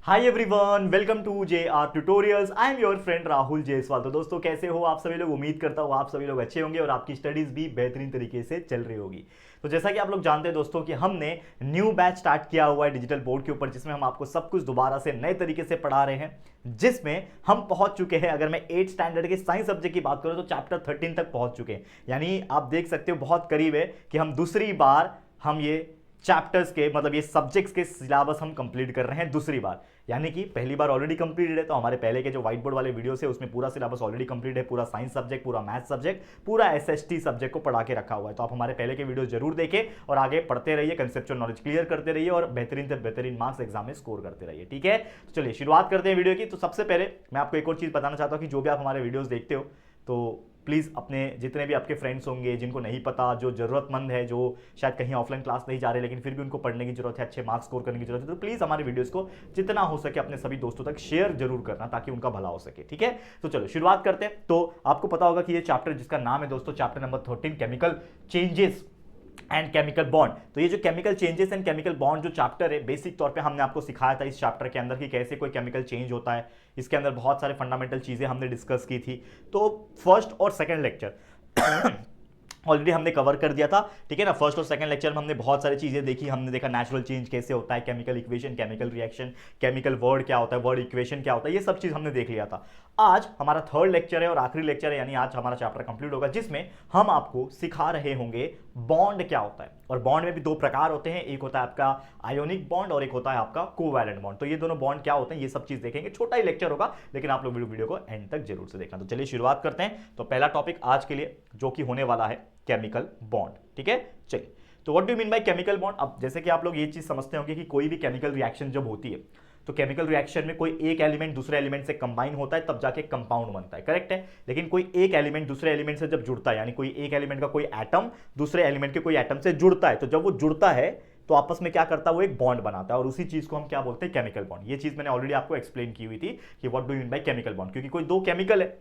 Hi everyone, welcome to JR tutorials. I am your friend Rahul Jaiswal. तो दोस्तों कैसे हो आप सभी लोग? उम्मीद करता हूँ आप सभी लोग अच्छे होंगे और आपकी स्टडीज भी बेहतरीन तरीके से चल रही होगी। तो जैसा कि आप लोग जानते हैं दोस्तों कि हमने न्यू बैच स्टार्ट किया हुआ है डिजिटल बोर्ड के ऊपर, जिसमें हम आपको सब कुछ दोबारा से नए तरीके से पढ़ा रहे हैं, जिसमें हम पहुंच चुके हैं। अगर मैं 8 स्टैंडर्ड के साइंस सब्जेक्ट की बात करूं तो चैप्टर 13 तक पहुंच चुके हैं। यानी आप देख सकते हो बहुत करीब है कि हम दूसरी बार हम ये चैप्टर्स के मतलब ये सब्जेक्ट्स के सिलेबस हम कंप्लीट कर रहे हैं दूसरी बार। यानी कि पहली बार ऑलरेडी कंप्लीटेड है, तो हमारे पहले के जो व्हाइट बोर्ड वाले वीडियोस है उसमें पूरा सिलेबस ऑलरेडी कंप्लीट है। पूरा साइंस सब्जेक्ट, पूरा मैथ सब्जेक्ट, पूरा SST सब्जेक्ट को पढ़ा के रखा हुआ है। तो आप हमारे पहले के वीडियो जरूर देखें और आगे पढ़ते रहिए, कंसेप्चुअल नॉलेज क्लियर करते रहिए और बेहतरीन से बेहतरीन मार्क्स एग्जाम में स्कोर करते रहिए। ठीक है, तो चलिए शुरुआत करते हैं वीडियो की। तो सबसे पहले मैं आपको एक और चीज बताना चाहता हूं कि जो भी आप हमारे वीडियोस देखते हो तो प्लीज़ अपने जितने भी आपके फ्रेंड्स होंगे जिनको नहीं पता, जो ज़रूरतमंद है, जो शायद कहीं ऑफलाइन क्लास नहीं जा रहे लेकिन फिर भी उनको पढ़ने की जरूरत है, अच्छे मार्क्स स्कोर करने की जरूरत है, तो प्लीज़ हमारे वीडियोस को जितना हो सके अपने सभी दोस्तों तक शेयर जरूर करना ताकि उनका भला हो सके। ठीक है, तो चलो शुरुआत करते हैं। तो आपको पता होगा कि ये चैप्टर जिसका नाम है दोस्तों chapter number 13 chemical changes and chemical bond. तो ये जो chemical changes and chemical bond जो चैप्टर है, बेसिक तौर पे हमने आपको सिखाया था इस चैप्टर के अंदर कि कैसे कोई केमिकल चेंज होता है। इसके अंदर बहुत सारे फंडामेंटल चीजें हमने डिस्कस की थी। तो फर्स्ट और सेकंड लेक्चर ऑलरेडी हमने कवर कर दिया था। ठीक है ना, फर्स्ट और सेकंड लेक्चर में हमने बहुत सारी चीजें देखी। हमने देखा नेचुरल चेंज कैसे होता है, chemical equation, chemical reaction, chemical word क्या होता है, वर्ड इक्वेशन क्या होता है, ये सब चीज हमने देख लिया था। आज हमारा थर्ड लेक्चर है और आखिरी लेक्चर है, यानी आज हमारा चैप्टर कंप्लीट होगा, जिसमें हम आपको सिखा रहे होंगे बॉन्ड क्या होता है। और बॉन्ड में भी दो प्रकार होते हैं, एक होता है आपका आयोनिक बॉन्ड और एक होता है आपका कोवैलेंट बॉन्ड। तो ये दोनों बॉन्ड क्या होते हैं ये सब चीज देखेंगे। छोटा ही लेक्चर होगा लेकिन आप लोग वीडियो को एंड तक जरूर से देखना। तो चलिए शुरुआत करते हैं। तो पहला टॉपिक आज के लिए जो कि होने वाला है केमिकल बॉन्ड। ठीक है, चलिए। तो what do mean by chemical bond? अब जैसे कि आप लोग ये चीज समझते होंगे कि कोई भी केमिकल रिएक्शन जब होती है तो केमिकल रिएक्शन में कोई एक एलिमेंट दूसरे एलिमेंट से कंबाइन होता है तब जाके कंपाउंड बनता है, करेक्ट है। लेकिन कोई एक एलिमेंट दूसरे एलिमेंट से जब जुड़ता है, यानी कोई एक एलिमेंट का कोई एटम दूसरे एलिमेंट के कोई एटम से जुड़ता है, तो जब वो जुड़ता है तो आपस में क्या करता है, वो एक बॉन्ड बनाता है और उसी चीज को हम क्या बोलते हैं, केमिकल बॉन्ड। ये चीज मैंने ऑलरेडी आपको एक्सप्लेन की हुई थी कि what do mean by chemical bond. क्योंकि कोई दो केमिकल है,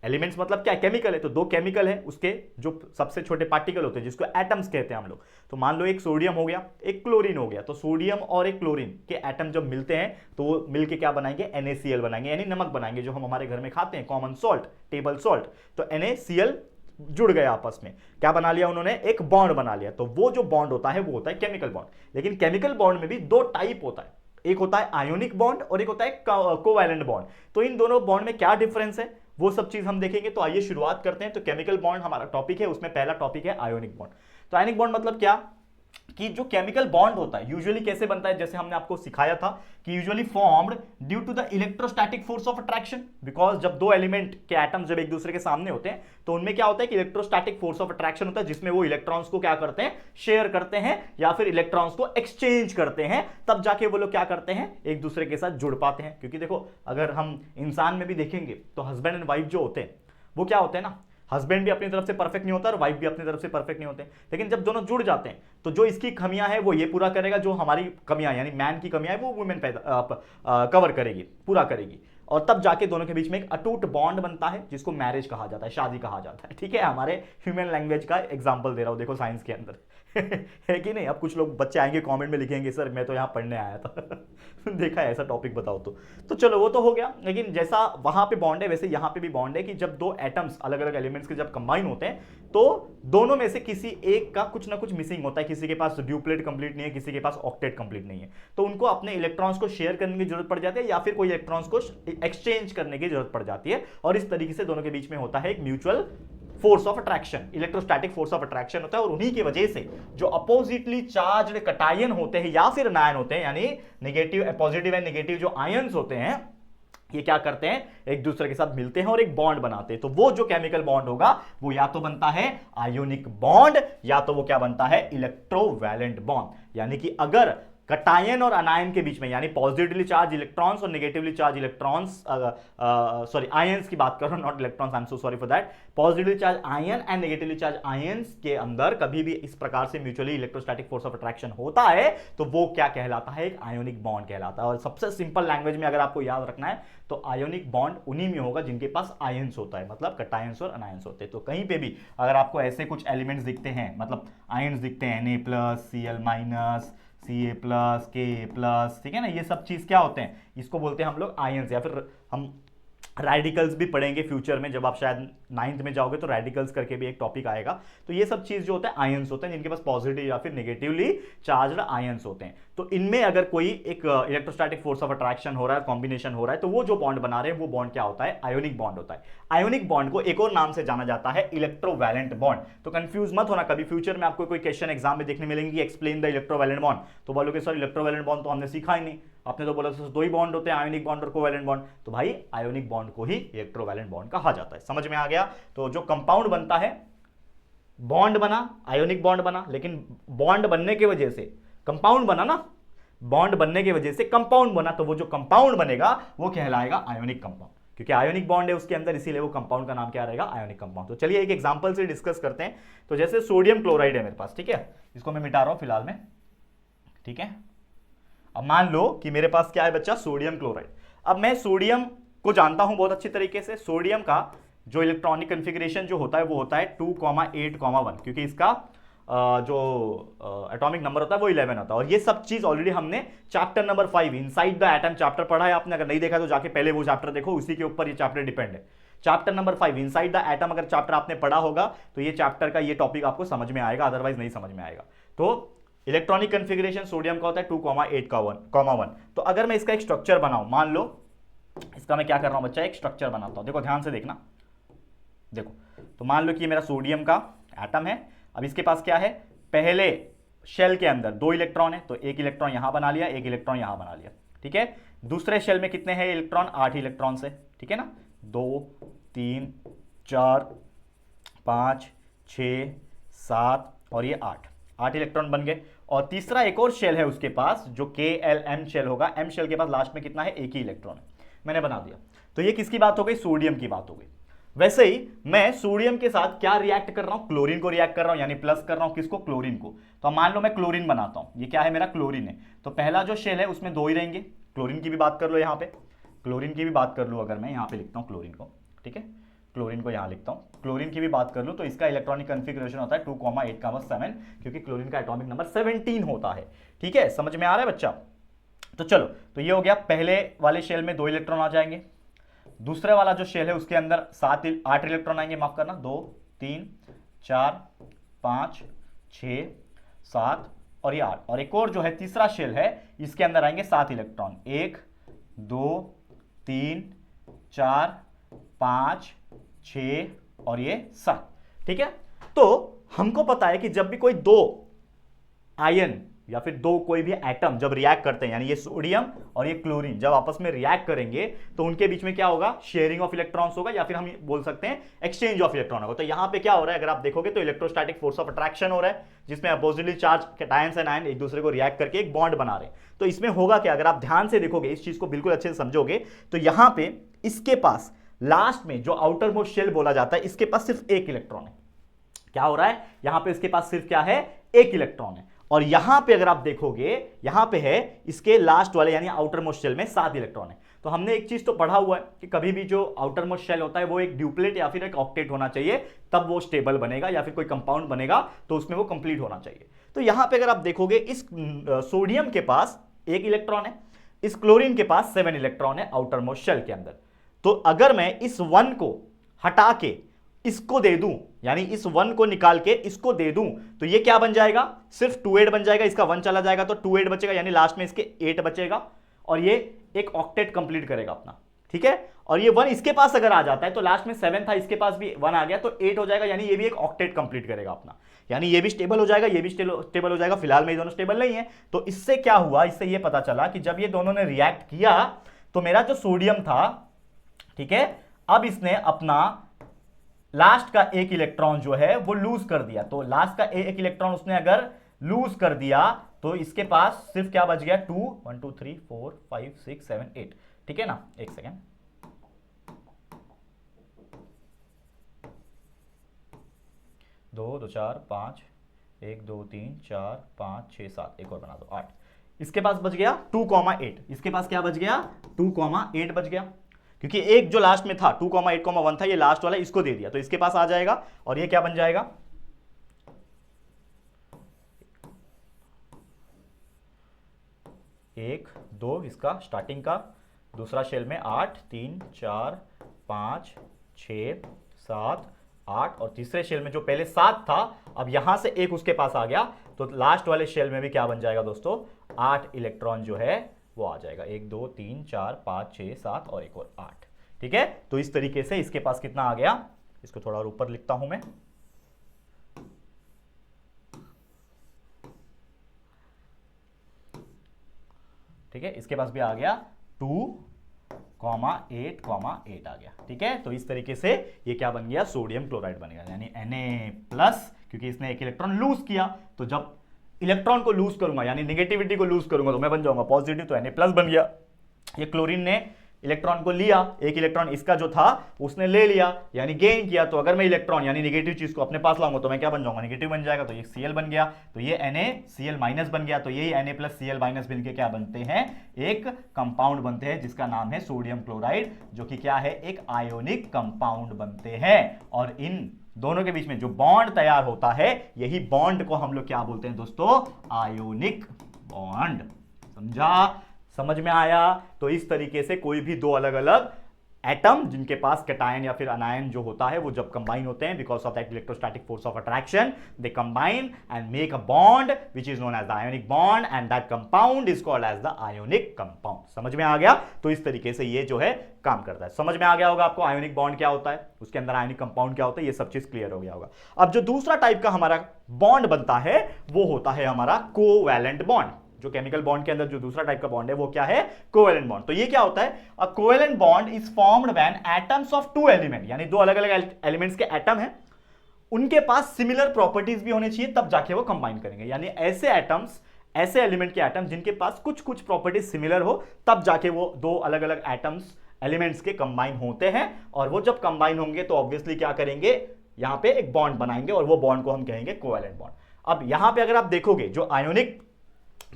एलिमेंट्स मतलब क्या है, केमिकल है, तो दो केमिकल है, उसके जो सबसे छोटे पार्टिकल होते हैं जिसको एटम्स कहते हैं हम लोग। तो मान लो एक सोडियम हो गया, एक क्लोरीन हो गया, तो सोडियम और एक क्लोरीन के एटम जब मिलते हैं तो वो मिलके क्या बनाएंगे, NaCl बनाएंगे, यानी नमक बनाएंगे, जो हम हमारे घर में खाते हैं, कॉमन सॉल्ट, टेबल सॉल्ट। तो NaCl जुड़ गए आपस में, क्या बना लिया उन्होंने, एक बॉन्ड बना लिया। तो वो जो बॉन्ड होता है वो होता है केमिकल बॉन्ड। लेकिन केमिकल बॉन्ड में भी दो टाइप होता है, एक होता है आयोनिक बॉन्ड और एक होता है कोवैलेंट बॉन्ड। तो इन दोनों बॉन्ड में क्या डिफरेंस है वो सब चीज हम देखेंगे। तो आइए शुरुआत करते हैं। तो केमिकल बॉन्ड हमारा टॉपिक है, उसमें पहला टॉपिक है आयोनिक बॉन्ड। तो आयोनिक बॉन्ड मतलब क्या कि जो केमिकल बॉन्ड होता है यूजुअली कैसे बनता है, जैसे हमने आपको सिखाया था कि usually formed due to the electrostatic force of attraction. Because जब दो एलिमेंट के एटम्स जब एक दूसरे के सामने होते हैं तो उनमें क्या होता है कि इलेक्ट्रोस्टैटिक फोर्स ऑफ अट्रैक्शन होता है, जिसमें वो इलेक्ट्रॉन्स को क्या करते हैं, शेयर करते हैं या फिर इलेक्ट्रॉन्स को एक्सचेंज करते हैं। तब जाके वो लोग क्या करते हैं, एक दूसरे के साथ जुड़ पाते हैं। क्योंकि देखो अगर हम इंसान में भी देखेंगे तो हस्बैंड एंड वाइफ जो होते हैं वो क्या होते हैं ना, हस्बैंड भी अपनी तरफ से परफेक्ट नहीं होता और वाइफ भी अपनी तरफ से परफेक्ट नहीं होते। लेकिन जब दोनों जुड़ जाते हैं तो जो इसकी कमियां हैं वो ये पूरा करेगा, जो हमारी कमियां यानी मैन की कमियां है वो वुमेन कवर करेगी, पूरा करेगी। और तब जाके दोनों के बीच में एक अटूट बॉन्ड बनता है जिसको मैरिज कहा जाता है, शादी कहा जाता है। ठीक है, हमारे ह्यूमन लैंग्वेज का एग्जांपल दे रहा हूं, देखो साइंस के अंदर है कि नहीं। अब कुछ लोग बच्चे आएंगे कमेंट में लिखेंगे सर मैं तो यहाँ पढ़ने आया था देखा है ऐसा टॉपिक बताओ। तो चलो वो तो हो गया। लेकिन जैसा वहां पे बॉन्ड है वैसे यहाँ पे भी बॉन्ड है कि जब दो एटम्स अलग अलग एलिमेंट्स के जब कंबाइन होते हैं तो दोनों में से किसी एक का कुछ ना कुछ मिसिंग होता है। किसी के पास ड्यूप्लेट कंप्लीट नहीं है, किसी के पास ऑक्टेट कंप्लीट नहीं है, तो उनको अपने इलेक्ट्रॉन्स को शेयर करने की जरूरत पड़ जाती है या फिर कोई इलेक्ट्रॉन्स को एक्सचेंज करने की जरूरत पड़ जाती है। और इस तरीके से दोनों के बीच में होता है एक mutual force of attraction, electrostatic force of attraction होता है। और उन्हीं की वजह से जो अपोजिटली चार्ज्ड कटायन होते हैं या फिर आयन होते हैं, यानी नेगेटिव पॉजिटिव एंड नेगेटिव जो आयंस होते हैं, ये क्या करते हैं, एक दूसरे के साथ मिलते हैं और एक बॉन्ड बनाते हैं। तो वो जो केमिकल बॉन्ड होगा वो या तो बनता है आयोनिक बॉन्ड या तो वो क्या बनता है, इलेक्ट्रोवैलेंट बॉन्ड। यानी कि अगर कटायन और अनायन के बीच में, यानी पॉजिटिवली चार्ज इलेक्ट्रॉन्स और negatively charge electrons, sorry ions की बात कर रहा हूं, not electrons, I am so sorry for that. Positively charge ion and negatively charge ions के अंदर कभी भी इस प्रकार से mutually electrostatic force of attraction होता है तो वो क्या कहलाता है, एक आयोनिक बॉन्ड कहलाता है। और सबसे सिंपल लैंग्वेज में अगर आपको याद रखना है तो आयोनिक बॉन्ड उन्हीं में होगा जिनके पास आयंस होता है, मतलब कटायंस और अनायंस होते हैं। तो कहीं पे भी अगर आपको ऐसे कुछ एलिमेंट्स दिखते हैं, मतलब आयंस दिखते हैं, Na+, Cl-, Ca+, Ka+, ठीक है ना, ये सब चीज क्या होते हैं, इसको बोलते हैं हम लोग आयंस, या फिर हम रेडिकल्स भी पढ़ेंगे फ्यूचर में, जब आप शायद 9th में जाओगे तो रेडिकल्स करके भी एक टॉपिक आएगा। तो ये सब चीज जो होता है आयंस होते हैं, जिनके पास पॉजिटिव या फिर नेगेटिवली चार्ज्ड आयंस होते हैं। तो इनमें अगर कोई एक इलेक्ट्रोस्टैटिक फोर्स ऑफ अट्रैक्शन हो रहा है, कॉम्बिनेशन हो रहा है, तो वो जो बॉन्ड बना रहे हैं वो बॉन्ड क्या होता है, आयोनिक बॉन्ड होता है। आयोनिक बॉन्ड को एक और नाम से जाना जाता है इलेक्ट्रोवैलेंट बॉन्ड। तो कंफ्यूज मत होना, कभी फ्यूचर में आपको कोई क्वेश्चन एग्जाम में देखने मिलेंगे, एक्सप्लेन द इलेक्ट्रोवैलेंट बॉन्ड, तो बोलोगे सर इलेक्ट्रोवैलेंट बॉन्ड तो हमने सीखा ही नहीं, आपने तो बोला दो ही बॉन्ड होते हैं, आयोनिक बॉन्ड और कोवैलेंट बॉन्ड। तो भाई आयोनिक बॉन्ड को ही इलेक्ट्रोवैलेंट बॉन्ड कहा जाता है। समझ में आ गया। तो जो कंपाउंड बनता है, बॉन्ड बना, आयोनिक बॉन्ड बना, लेकिन बॉन्ड बनने की वजह से कंपाउंड बना ना, बॉन्ड बनने की वजह से कंपाउंड बना, तो वो जो कंपाउंड बनेगा वो कहलाएगा आयोनिक कंपाउंड, क्योंकि आयोनिक बॉन्ड है उसके अंदर, इसीलिए वो कंपाउंड का नाम क्या रहेगा, आयोनिक कंपाउंड। तो चलिए एक एग्जांपल से डिस्कस करते हैं। तो जैसे सोडियम क्लोराइड है मेरे पास, ठीक है, इसको मैं मिटा रहा हूं फिलहाल में, ठीक है। अब मान लो कि मेरे पास क्या है बच्चा, सोडियम क्लोराइड। अब मैं सोडियम को जानता हूं बहुत अच्छी तरीके से। सोडियम का जो इलेक्ट्रॉनिक कन्फिग्रेशन जो होता है वो होता है 2,8,1, क्योंकि इसका जो एटॉमिक नंबर होता है वो 11 होता है। और ये सब चीज ऑलरेडी हमने chapter number 5 inside the atom chapter पढ़ा है आपने, अगर नहीं देखा तो जाके पहले वो चैप्टर देखो, उसी के ऊपर ये चैप्टर डिपेंड है। Chapter number 5 inside the atom अगर चैप्टर आपने पढ़ा होगा तो ये चैप्टर का ये टॉपिक आपको समझ में आएगा, अदरवाइज नहीं समझ में आएगा। तो इलेक्ट्रॉनिक कन्फिग्रेशन सोडियम का होता है 2,8,1। तो अगर मैं इसका एक स्ट्रक्चर बनाऊं, मान लो इसका मैं क्या कर रहा हूं बच्चा, एक स्ट्रक्चर बनाता हूं, देखो ध्यान से देखना, देखो। तो मान लो कि ये मेरा सोडियम का एटम है। अब इसके पास क्या है, पहले शेल के अंदर 2 इलेक्ट्रॉन है, तो एक इलेक्ट्रॉन यहां बना लिया, एक इलेक्ट्रॉन यहां बना लिया, ठीक है। दूसरे शेल में कितने हैं इलेक्ट्रॉन, 8 इलेक्ट्रॉन से, ठीक है ना, 2 3 4 5 6 7 और ये 8 इलेक्ट्रॉन बन गए। और तीसरा एक और शेल है उसके पास जो KLM शेल होगा, M शेल के पास लास्ट में कितना है, एक ही इलेक्ट्रॉन है, मैंने बना दिया। तो ये किसकी बात हो गई, सोडियम की बात हो गई। वैसे ही मैं सोडियम के साथ क्या रिएक्ट कर रहा हूं, क्लोरीन को रिएक्ट कर रहा हूं, यानी प्लस कर रहा हूं किसको, क्लोरीन को। तो मान लो मैं क्लोरीन बनाता हूं, ये क्या है मेरा, क्लोरीन है। तो पहला जो शेल है उसमें 2 ही रहेंगे, क्लोरीन की भी बात कर लो यहाँ पे, क्लोरीन की भी बात कर लो, अगर मैं यहाँ पे लिखता हूँ क्लोरीन को, ठीक है, क्लोरीन को यहां लिखता हूं, क्लोरीन की भी बात कर लूं तो इसका इलेक्ट्रॉनिक कन्फिग्रेशन होता है 2,8,7, क्योंकि क्लोरीन का एटॉमिक नंबर 17 होता है, ठीक है। समझ में आ रहा है बच्चा। तो चलो, तो ये हो गया, पहले वाले शेल में 2 इलेक्ट्रॉन आ जाएंगे, दूसरे वाला जो शेल है उसके अंदर 8 इलेक्ट्रॉन आएंगे, माफ करना, 2 3 4 5 6 7 और ये 8, और एक और जो है तीसरा शेल है इसके अंदर आएंगे 7 इलेक्ट्रॉन, 1 2 3 4 5 6 और ये 7, ठीक है। तो हमको पता है कि जब भी कोई 2 आयन या फिर 2 कोई भी एटम जब रिएक्ट करते हैं, यानी ये सोडियम और ये क्लोरीन जब आपस में रिएक्ट करेंगे तो उनके बीच में क्या होगा, शेयरिंग ऑफ इलेक्ट्रॉन्स होगा, या फिर हम बोल सकते हैं एक्सचेंज ऑफ इलेक्ट्रॉन होगा। तो यहां पे क्या हो रहा है, अगर आप देखोगे तो इलेक्ट्रोस्टैटिक फोर्स ऑफ अट्रैक्शन हो रहा है, जिसमें oppositely charge cations and ion एक दूसरे को रिएक्ट करके एक बॉन्ड बना रहे हैं। तो इसमें होगा क्या, अगर आप ध्यान से देखोगे, इस चीज को बिल्कुल अच्छे से समझोगे, तो यहां पे इसके पास लास्ट में जो आउटर मोस्ट शेल बोला जाता है, इसके पास सिर्फ एक इलेक्ट्रॉन है। क्या हो रहा है, यहां पे इसके पास सिर्फ क्या है, एक इलेक्ट्रॉन है। और यहां पे अगर आप देखोगे, यहां पे है इसके लास्ट वाले यानी आउटर मोस्ट शेल में 7 इलेक्ट्रॉन है। तो हमने एक चीज तो पढ़ा हुआ है कि कभी भी जो आउटर मोस्ट शेल होता है वो एक ड्यूप्लेट या फिर एक ऑक्टेट होना चाहिए, तब वो स्टेबल बनेगा, या फिर कोई कंपाउंड बनेगा तो उसमें वो कंप्लीट होना चाहिए। तो यहां पे अगर आप देखोगे, इस सोडियम के पास 1 इलेक्ट्रॉन है, इस क्लोरीन के पास 7 इलेक्ट्रॉन है आउटर मोस्ट शेल के अंदर। तो अगर मैं इस 1 को हटा के इसको दे दूं, यानी इस 1 को निकाल के इसको दे दूं, तो ये क्या बन जाएगा, सिर्फ 2,8 बन जाएगा, इसका 1 चला जाएगा तो 2,8 बचेगा, यानी लास्ट में इसके 8 बचेगा, और ये एक ऑक्टेट कंप्लीट करेगा अपना, ठीक है। और ये 1 इसके पास अगर आ जाता है तो लास्ट में 7 था, इसके पास भी 1 आ गया तो 8 हो जाएगा, यानी ये भी एक ऑक्टेट कंप्लीट करेगा अपना, यानी ये भी स्टेबल हो जाएगा, ये भी स्टेबल हो जाएगा। फिलहाल में ये दोनों स्टेबल नहीं है। तो इससे क्या हुआ, इससे ये पता चला कि जब ये दोनों ने रिएक्ट किया तो मेरा जो सोडियम था, ठीक है, अब इसने अपना लास्ट का 1 इलेक्ट्रॉन जो है वो लूज कर दिया। तो लास्ट का 1 इलेक्ट्रॉन उसने अगर लूज कर दिया तो इसके पास सिर्फ क्या बच गया, 2 1 2 3 4 5 6 7 8, ठीक है ना। एक सेकेंड, 2 2 4 5 1 2 3 4 5 6 7, एक और बना दो, 8। इसके पास बच गया 2,8, इसके पास क्या बच गया, 2,8 बच गया, क्योंकि एक जो लास्ट में था 2,8,1 था, ये लास्ट वाला इसको दे दिया, तो इसके पास आ जाएगा, और ये क्या बन जाएगा, 1 2 इसका स्टार्टिंग का, दूसरा शेल में 8 3 4 5 6 7 8 और तीसरे शेल में जो पहले 7 था अब यहां से एक उसके पास आ गया, तो लास्ट वाले शेल में भी क्या बन जाएगा दोस्तों, 8 इलेक्ट्रॉन जो है वो आ जाएगा। 1 2 3 4 5 6 7 और एक और 8। ठीक है, तो इस तरीके से इसके पास कितना आ गया, इसको थोड़ा और ऊपर लिखता हूं मैं। ठीक है, इसके पास भी आ गया 2,8,8 आ गया। ठीक है, तो इस तरीके से ये क्या बन गया, सोडियम क्लोराइड बन गया, यानी Na+, क्योंकि इसने एक इलेक्ट्रॉन लूज किया, तो जब इलेक्ट्रॉन को लूज करूंगा यानी नेगेटिविटी को लूज करूंगा तो मैं बन जाऊंगा पॉजिटिव, तो Na+ बन गया। ये क्लोरीन ने इलेक्ट्रॉन को लिया, एक इलेक्ट्रॉन इसका जो था उसने ले लिया यानी गेन किया, तो अगर मैं इलेक्ट्रॉन यानी नेगेटिव चीज को अपने पास लाऊंगा तो मैं क्या बन जाऊंगा, नेगेटिव बन जाएगा, तो ये Cl बन गया, तो ये NaCl- बन गया, तो यही Na+Cl- मिलके क्या बनते हैं, एक कंपाउंड बनते हैं जिसका नाम है सोडियम क्लोराइड, जो कि क्या है, एक आयोनिक कंपाउंड बनते हैं। और इन दोनों के बीच में जो बॉन्ड तैयार होता है, यही बॉन्ड को हम लोग क्या बोलते हैं दोस्तों, आयोनिक बॉन्ड। समझा, समझ में आया। तो इस तरीके से कोई भी दो अलग अलग एटम जिनके पास कैटायन या फिर अनायन जो होता है वो जब कंबाइन होते हैं, because of that electrostatic force of attraction, they combine and make a bond which is known as the ionic bond, and that compound is called as the ionic compound. समझ में आ गया। तो इस तरीके से ये जो है काम करता है। समझ में आ गया होगा आपको आयोनिक बॉन्ड क्या होता है, उसके अंदर आयोनिक कंपाउंड क्या होता है, ये सब चीज क्लियर हो गया होगा। अब जो दूसरा टाइप का हमारा बॉन्ड बनता है वो होता है हमारा कोवैलेंट बॉन्ड। जो केमिकल बॉन्ड के अंदर जो दूसरा टाइप का बॉन्ड है वो क्या है, कोवैलेंट बॉन्ड। तो ये क्या होता है, a covalent bond is formed when atoms of two element, यानी दो अलग अलग एलिमेंट्स के एटम हैं, उनके पास सिमिलर प्रॉपर्टीज भी होनी चाहिए, तब जाके वो कंबाइन करेंगे। यानी ऐसे एटम्स, ऐसे एलिमेंट के एटम जिनके पास कुछ कुछ प्रॉपर्टीज सिमिलर हो, तब जाके वो दो अलग अलग एटम्स एलिमेंट्स के कंबाइन होते हैं। और वो जब कंबाइन होंगे तो ऑब्वियसली क्या करेंगे, यहां पे एक बॉन्ड बनाएंगे और वो बॉन्ड को हम कहेंगे कोवैलेंट बॉन्ड। अब यहां पे अगर आप देखोगे जो आयोनिक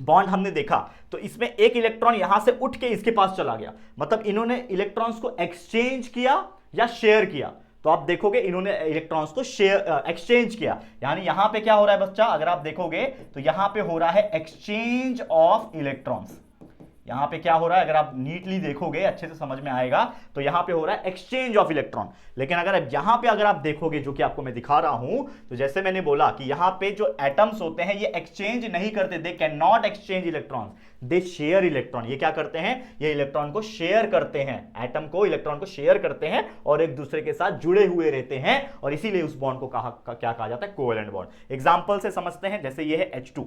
बॉन्ड हमने देखा तो इसमें एक इलेक्ट्रॉन यहां से उठ के इसके पास चला गया, मतलब इन्होंने इलेक्ट्रॉन्स को एक्सचेंज किया या शेयर किया। तो आप देखोगे इन्होंने इलेक्ट्रॉन्स को शेयर एक्सचेंज किया, यानी यहां पे क्या हो रहा है बच्चा, अगर आप देखोगे तो यहां पे हो रहा है एक्सचेंज ऑफ इलेक्ट्रॉन्स। यहां पे क्या हो रहा है, अगर आप नीटली देखोगे अच्छे से समझ में आएगा, तो यहां पे हो रहा है एक्सचेंज ऑफ इलेक्ट्रॉन। लेकिन अगर यहां पे अगर आप देखोगे, जो कि आपको मैं दिखा रहा हूं, तो जैसे मैंने बोला कि यहां पे जो एटम्स होते हैं ये एक्सचेंज नहीं करते, they can not exchange electron, they share electron. ये क्या करते हैं, ये इलेक्ट्रॉन को शेयर करते हैं, एटम को इलेक्ट्रॉन को शेयर करते हैं और एक दूसरे के साथ जुड़े हुए रहते हैं, और इसीलिए उस बॉन्ड को क्या कहा जाता है, कोवैलेंट बॉन्ड। एग्जांपल से समझते हैं, जैसे ये है H2।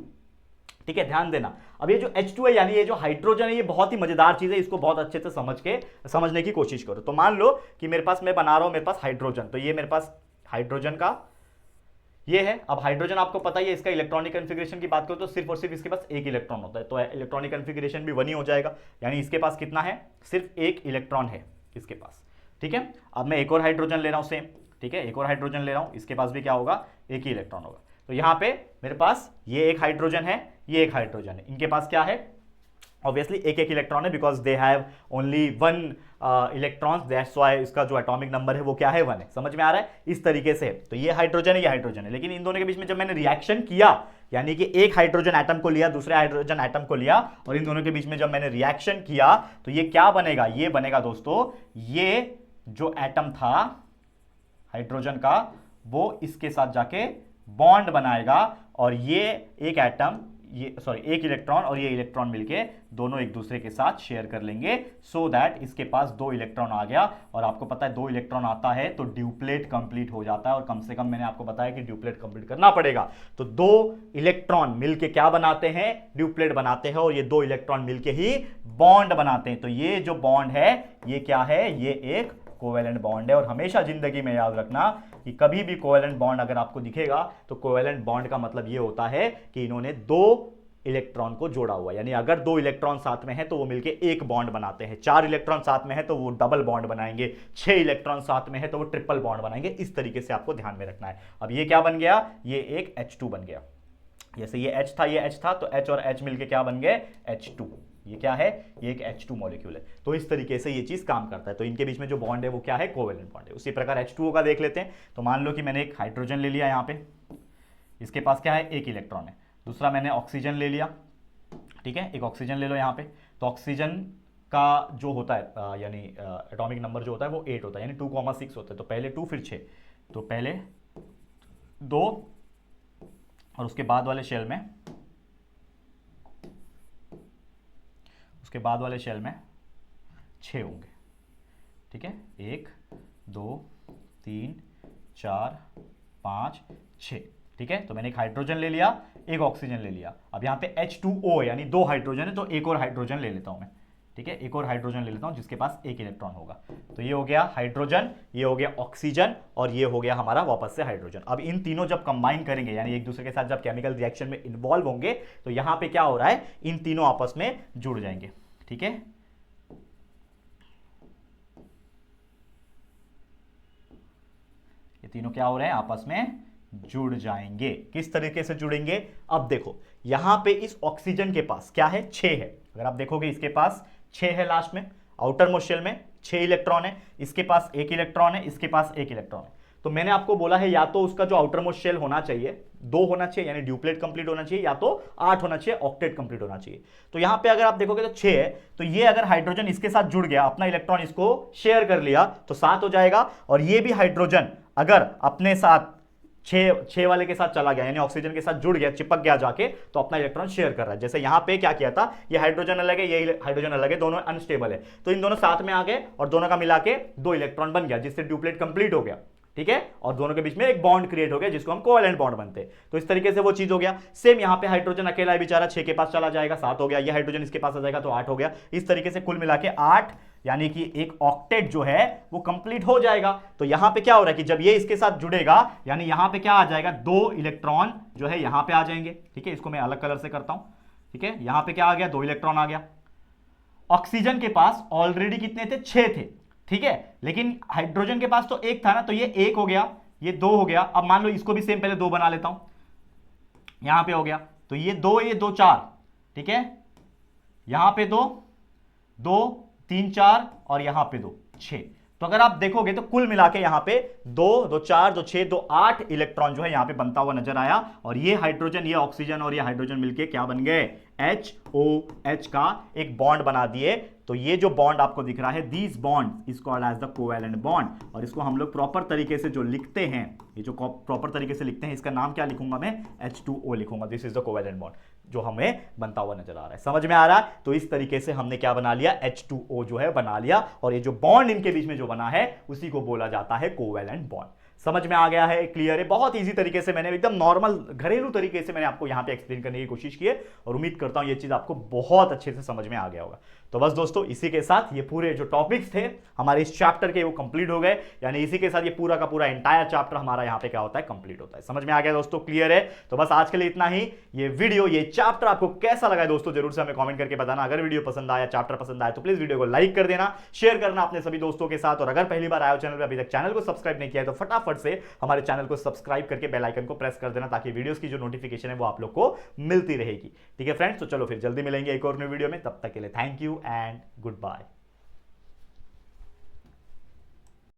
ठीक है, ध्यान देना। अब ये जो H2 है यानी ये जो हाइड्रोजन है, ये बहुत ही मजेदार चीज है, इसको बहुत अच्छे से समझने की कोशिश करो। तो मान लो कि मेरे पास, मैं बना रहा हूं मेरे पास हाइड्रोजन, तो ये मेरे पास हाइड्रोजन का ये है। अब हाइड्रोजन आपको पता ही है, इसका इलेक्ट्रॉनिक कॉन्फ़िगरेशन की बात करो तो सिर्फ और सिर्फ इसके पास एक इलेक्ट्रॉन होता है, तो इलेक्ट्रॉनिक कॉन्फ़िगरेशन भी 1 ही हो जाएगा, यानी इसके पास कितना है, सिर्फ एक इलेक्ट्रॉन है इसके पास। ठीक है, अब मैं एक और हाइड्रोजन ले रहा हूं सेम, ठीक है, एक और हाइड्रोजन ले रहा हूं, इसके पास भी क्या होगा, एक ही इलेक्ट्रॉन होगा। तो यहां पे मेरे पास ये एक हाइड्रोजन है, ये एक हाइड्रोजन है, इनके पास क्या है, ऑब्वियसली एक एक इलेक्ट्रॉन है, because they have only 1 electrons, that's why इसका जो एटॉमिक नंबर है वो क्या है, 1 है। समझ में आ रहा है, इस तरीके से। तो ये हाइड्रोजन है, ये हाइड्रोजन है, लेकिन इन दोनों के बीच में जब मैंने रिएक्शन किया, यानी कि एक हाइड्रोजन एटम को लिया, दूसरे हाइड्रोजन एटम को लिया, और इन दोनों के बीच में जब मैंने रिएक्शन किया, तो ये क्या बनेगा, ये बनेगा दोस्तों, ये जो एटम था हाइड्रोजन का, वो इसके साथ जाके बॉन्ड बनाएगा, और ये एक एटम, एक इलेक्ट्रॉन और ये इलेक्ट्रॉन मिलके दोनों एक दूसरे के साथ शेयर कर लेंगे, सो दैट इसके पास 2 इलेक्ट्रॉन आ गया। और आपको पता है 2 इलेक्ट्रॉन आता है तो ड्यूप्लेट कंप्लीट हो जाता है, और कम से कम मैंने आपको बताया कि ड्यूप्लेट कंप्लीट करना पड़ेगा। तो 2 इलेक्ट्रॉन मिलके क्या बनाते हैं, ड्यूप्लेट बनाते हैं, और ये 2 इलेक्ट्रॉन मिलके ही बॉन्ड बनाते हैं। तो ये जो बॉन्ड है ये क्या है, ये एक कोवैलेंट बॉन्ड है। और हमेशा जिंदगी में याद रखना कि कभी भी कोवैलेंट बॉन्ड अगर आपको दिखेगा तो कोवैलेंट बॉन्ड का मतलब ये होता है कि इन्होंने 2 इलेक्ट्रॉन को जोड़ा हुआ है, यानी अगर 2 इलेक्ट्रॉन साथ में है तो वो मिलके एक बॉन्ड बनाते हैं, 4 इलेक्ट्रॉन साथ में है तो वो डबल बॉन्ड बनाएंगे, 6 इलेक्ट्रॉन साथ में है तो वो ट्रिपल बॉन्ड बनाएंगे। इस तरीके से आपको ध्यान में रखना है। अब ये क्या बन गया, ये एक H2 बन गया। जैसे ये H था, ये H था, तो H और H मिलके क्या बन गए, H2। ये क्या है, ये एक H2 मॉलिक्यूल है। तो इस तरीके से ये चीज काम करता है। तो इनके बीच में जो बॉन्ड है वो क्या है, कोवैलेंट बॉन्ड है। उसी प्रकार H2O का देख लेते हैं। तो मान लो कि मैंने एक हाइड्रोजन ले लिया, यहाँ पे इसके पास क्या है, एक इलेक्ट्रॉन है। दूसरा मैंने ऑक्सीजन ले लिया, ठीक है, एक ऑक्सीजन ले लो यहाँ पे। तो ऑक्सीजन का जो होता है यानी एटॉमिक नंबर जो होता है वो 8 होता है, यानी 2,6 होता है। तो पहले 2 फिर 6, तो पहले 2 और उसके बाद वाले शेल में, उसके बाद वाले शेल में 6 होंगे। ठीक है, 1 2 3 4 5 6। ठीक है, तो मैंने एक हाइड्रोजन ले लिया, एक ऑक्सीजन ले लिया। अब यहाँ पे H2O है यानी 2 हाइड्रोजन है, तो एक और हाइड्रोजन ले लेता हूं मैं। ठीक है, एक और हाइड्रोजन ले लेता हूं जिसके पास एक इलेक्ट्रॉन होगा। तो ये हो गया हाइड्रोजन, ये हो गया ऑक्सीजन और ये हो गया हमारा वापस से हाइड्रोजन। अब इन तीनों जब कंबाइन करेंगे यानी एक दूसरे के साथ जब केमिकल रिएक्शन में इन्वॉल्व होंगे तो यहां पे क्या हो रहा है, इन तीनों आपस में जुड़ जाएंगे। ठीक है, ये तीनों क्या हो रहे हैं, आपस में जुड़ जाएंगे। किस तरीके से जुड़ेंगे, अब देखो यहां पे इस ऑक्सीजन के पास क्या है, 6 है। अगर आप देखोगे इसके पास 6 है, लास्ट में आउटर मोस्ट शेल में 6 इलेक्ट्रॉन है, इसके पास 1 इलेक्ट्रॉन है, इसके पास 1 इलेक्ट्रॉन है। तो मैंने आपको बोला है या तो उसका जो आउटर मोस्ट शेल होना चाहिए 2 होना चाहिए यानी ड्यूप्लेट कंप्लीट होना चाहिए, या तो 8 होना चाहिए ऑक्टेट कंप्लीट होना चाहिए। तो यहां पे अगर आप देखोगे तो 6 है, तो ये अगर हाइड्रोजन इसके साथ जुड़ गया, अपना इलेक्ट्रॉन इसको शेयर कर लिया तो 7 हो जाएगा। और ये भी हाइड्रोजन अगर अपने साथ 6 वाले के साथ चला गया यानी ऑक्सीजन के साथ जुड़ गया, चिपक गया जाके, तो अपना इलेक्ट्रॉन शेयर कर रहा है। जैसे यहां पे क्या किया था, ये हाइड्रोजन अलग है, ये हाइड्रोजन अलग है, दोनों अनस्टेबल है, तो इन दोनों साथ में आ गए और दोनों का मिला के 2 इलेक्ट्रॉन बन गया जिससे ड्यूप्लेट कंप्लीट हो गया। ठीक है, और दोनों के बीच में एक बॉन्ड क्रिएट हो गया जिसको हम कोवैलेंट बॉन्ड बनते हैं। तो इस तरीके से वो चीज हो गया। सेम यहां पे हाइड्रोजन अकेला है बेचारा, 6 के पास चला जाएगा, 7 हो गया। ये हाइड्रोजन इसके पास आ जाएगा तो 8 हो गया। इस तरीके से कुल मिला के 8 यानी कि एक ऑक्टेट जो है वो कंप्लीट हो जाएगा। तो यहां पे क्या हो रहा है कि जब ये इसके साथ जुड़ेगा यानी यहां पे क्या आ जाएगा, 2 इलेक्ट्रॉन जो है यहां पे आ जाएंगे। ठीक है, इसको मैं अलग कलर से करता हूं। ठीक है, यहां पे क्या आ गया, 2 इलेक्ट्रॉन आ गया। ऑक्सीजन के पास ऑलरेडी कितने थे, 6 थे। ठीक है, लेकिन हाइड्रोजन के पास तो 1 था ना, तो ये 1 हो गया, ये 2 हो गया। अब मान लो इसको भी सेम पहले 2 बना लेता हूं, यहां पे हो गया, तो ये 2 ये 2 4। ठीक है, यहां पे 2 2 3 4 और यहां पे 2 6। तो अगर आप देखोगे तो कुल मिला के यहां पे 2 2 4 2 6 2 8 इलेक्ट्रॉन जो है यहां पे बनता हुआ नजर आया। और ये हाइड्रोजन, ये ऑक्सीजन और ये हाइड्रोजन मिलके क्या बन गए, HOH का एक बॉन्ड बना दिए। तो ये जो बॉन्ड आपको दिख रहा है, this bond is called as the covalent bond. और इसको हम लोग प्रॉपर तरीके से जो लिखते हैं, ये जो प्रॉपर तरीके से लिखते हैं, इसका नाम क्या लिखूंगा मैं, H2O लिखूंगा। This is the covalent bond जो हमें बनता हुआ नजर आ रहा है। समझ में आ रहा है? तो इस तरीके से हमने क्या बना लिया, H2O जो है बना लिया। और ये जो बॉन्ड इनके बीच में जो बना है उसी को बोला जाता है कोवैलेंट बॉन्ड। समझ में आ गया है, क्लियर है? बहुत इजी तरीके से मैंने एकदम नॉर्मल घरेलू तरीके से मैंने आपको यहां पे एक्सप्लेन करने की कोशिश की है और उम्मीद करता हूं ये चीज आपको बहुत अच्छे से समझ में आ गया होगा। तो बस दोस्तों, इसी के साथ ये पूरे जो टॉपिक्स थे हमारे इस चैप्टर के वो कंप्लीट हो गए। यानी इसी के साथ ये पूरा का पूरा एंटायर चैप्टर हमारा यहाँ पे क्या होता है, कंप्लीट होता है। समझ में आ गया दोस्तों, क्लियर है? तो बस आज के लिए इतना ही। ये वीडियो, ये चैप्टर आपको कैसा लगा है दोस्तों, जरूर से हमें कमेंट करके बताना। अगर वीडियो पसंद आया, चैप्टर पसंद आया तो प्लीज वीडियो को लाइक कर देना, शेयर करना अपने सभी दोस्तों के साथ। और अगर पहली बार आए हो चैनल पे, अभी तक चैनल को सब्सक्राइब नहीं किया है तो फटाफट से हमारे चैनल को सब्सक्राइब करके बेल आइकन को प्रेस कर देना ताकि वीडियोस की जो नोटिफिकेशन है वो आप लोग को मिलती रहेगी। ठीक है फ्रेंड्स, तो चलो फिर जल्दी मिलेंगे एक और नई वीडियो में। तब तक के लिए thank you and good bye.